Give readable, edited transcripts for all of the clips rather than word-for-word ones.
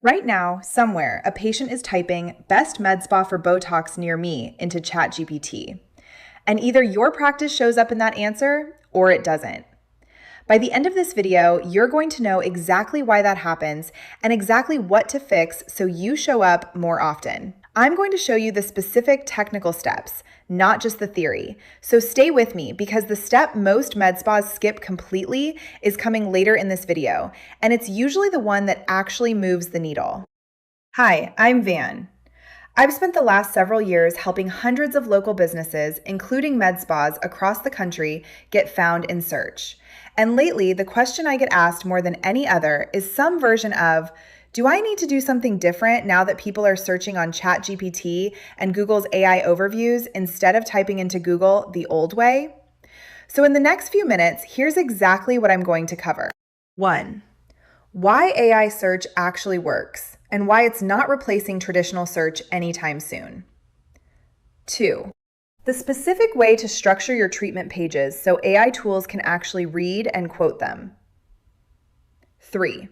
Right now, somewhere, a patient is typing best med spa for Botox near me into ChatGPT. And either your practice shows up in that answer or it doesn't. By the end of this video, you're going to know exactly why that happens and exactly what to fix so you show up more often. I'm going to show you the specific technical steps, not just the theory. So stay with me because the step most med spas skip completely is coming later in this video, and it's usually the one that actually moves the needle. Hi, I'm Van. I've spent the last several years helping hundreds of local businesses, including med spas across the country, get found in search. And lately, the question I get asked more than any other is some version of, do I need to do something different now that people are searching on ChatGPT and Google's AI overviews instead of typing into Google the old way? So in the next few minutes, here's exactly what I'm going to cover. 1. Why AI search actually works and why it's not replacing traditional search anytime soon. 2. The specific way to structure your treatment pages so AI tools can actually read and quote them. 3.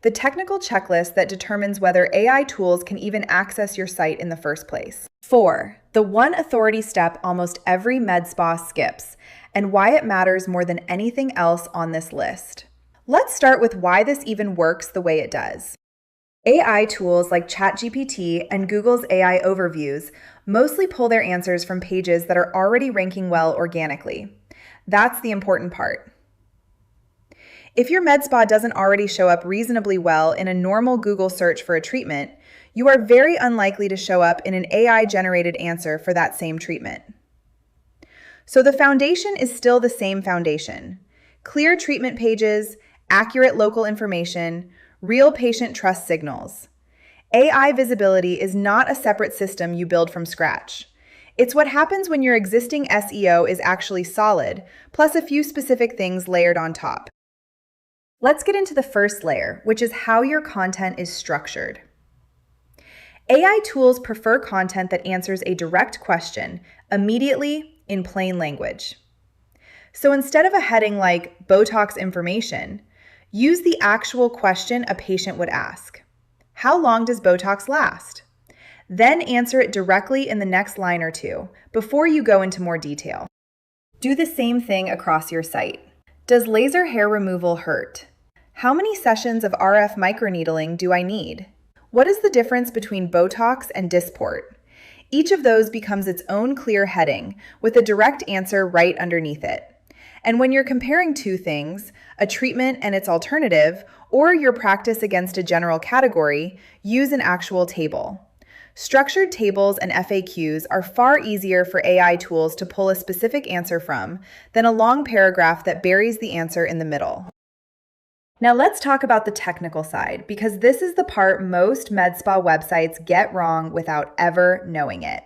The technical checklist that determines whether AI tools can even access your site in the first place. 4. The one authority step almost every med spa skips, and why it matters more than anything else on this list. Let's start with why this even works the way it does. AI tools like ChatGPT and Google's AI overviews mostly pull their answers from pages that are already ranking well organically. That's the important part. If your med spa doesn't already show up reasonably well in a normal Google search for a treatment, you are very unlikely to show up in an AI-generated answer for that same treatment. So the foundation is still the same foundation. Clear treatment pages, accurate local information, real patient trust signals. AI visibility is not a separate system you build from scratch. It's what happens when your existing SEO is actually solid, plus a few specific things layered on top. Let's get into the first layer, which is how your content is structured. AI tools prefer content that answers a direct question immediately in plain language. So instead of a heading like Botox information, use the actual question a patient would ask. How long does Botox last? Then answer it directly in the next line or two before you go into more detail. Do the same thing across your site. Does laser hair removal hurt? How many sessions of RF microneedling do I need? What is the difference between Botox and Dysport? Each of those becomes its own clear heading with a direct answer right underneath it. And when you're comparing two things, a treatment and its alternative, or your practice against a general category, use an actual table. Structured tables and FAQs are far easier for AI tools to pull a specific answer from than a long paragraph that buries the answer in the middle. Now let's talk about the technical side, because this is the part most med spa websites get wrong without ever knowing it.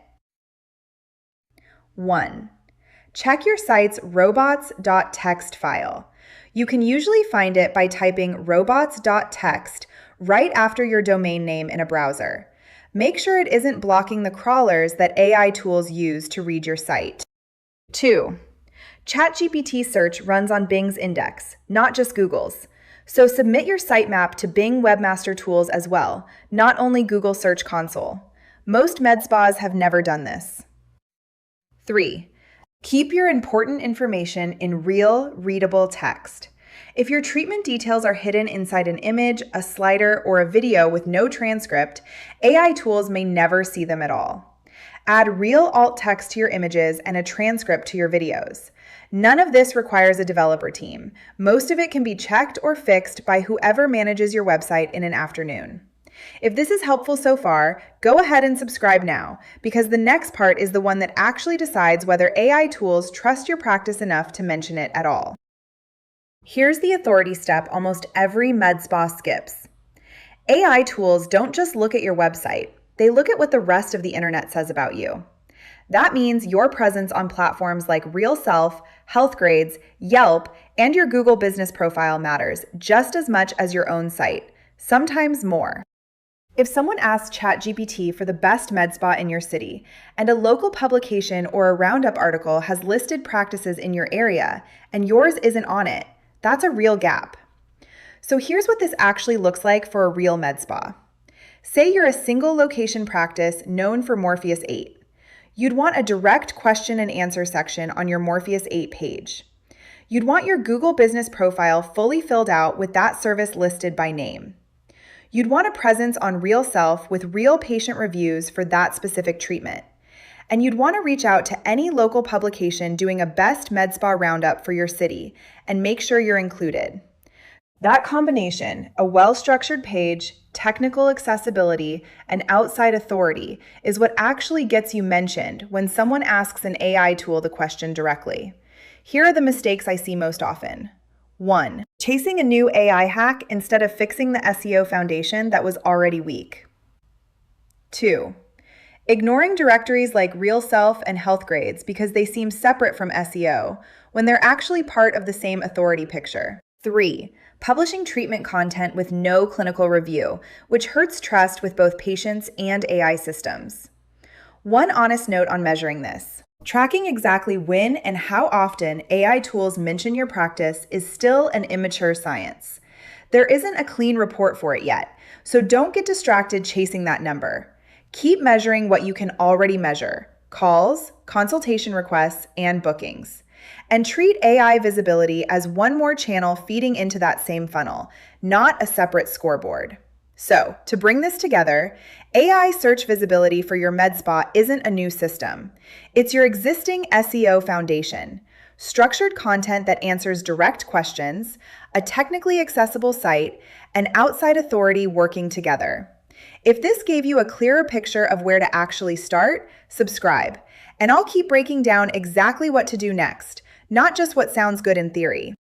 1. Check your site's robots.txt file. You can usually find it by typing robots.txt right after your domain name in a browser. Make sure it isn't blocking the crawlers that AI tools use to read your site. 2. ChatGPT search runs on Bing's index, not just Google's. So submit your sitemap to Bing Webmaster Tools as well, not only Google Search Console. Most med spas have never done this. 3. Keep your important information in real, readable text. If your treatment details are hidden inside an image, a slider, or a video with no transcript, AI tools may never see them at all. Add real alt text to your images and a transcript to your videos. None of this requires a developer team. Most of it can be checked or fixed by whoever manages your website in an afternoon. If this is helpful so far, go ahead and subscribe now, because the next part is the one that actually decides whether AI tools trust your practice enough to mention it at all. Here's the authority step almost every med spa skips. AI tools don't just look at your website, they look at what the rest of the internet says about you. That means your presence on platforms like RealSelf, Healthgrades, Yelp, and your Google business profile matters just as much as your own site, sometimes more. If someone asks ChatGPT for the best med spa in your city, and a local publication or a roundup article has listed practices in your area, and yours isn't on it, that's a real gap. So here's what this actually looks like for a real med spa. Say you're a single location practice known for Morpheus 8. You'd want a direct question and answer section on your Morpheus 8 page. You'd want your Google business profile fully filled out with that service listed by name. You'd want a presence on Real Self with real patient reviews for that specific treatment. And you'd want to reach out to any local publication doing a best med spa roundup for your city and make sure you're included. That combination, a well-structured page, technical accessibility, and outside authority, is what actually gets you mentioned when someone asks an AI tool the question directly. Here are the mistakes I see most often. 1. Chasing a new AI hack instead of fixing the SEO foundation that was already weak. 2. Ignoring directories like Real Self and Health Grades because they seem separate from SEO when they're actually part of the same authority picture. 3. Publishing treatment content with no clinical review, which hurts trust with both patients and AI systems. One honest note on measuring this. Tracking exactly when and how often AI tools mention your practice is still an immature science. There isn't a clean report for it yet, so don't get distracted chasing that number. Keep measuring what you can already measure: calls, consultation requests, and bookings. And treat AI visibility as one more channel feeding into that same funnel, not a separate scoreboard. So, to bring this together, AI search visibility for your med spa isn't a new system. It's your existing SEO foundation: structured content that answers direct questions, a technically accessible site, and outside authority working together. If this gave you a clearer picture of where to actually start, subscribe, and I'll keep breaking down exactly what to do next, not just what sounds good in theory.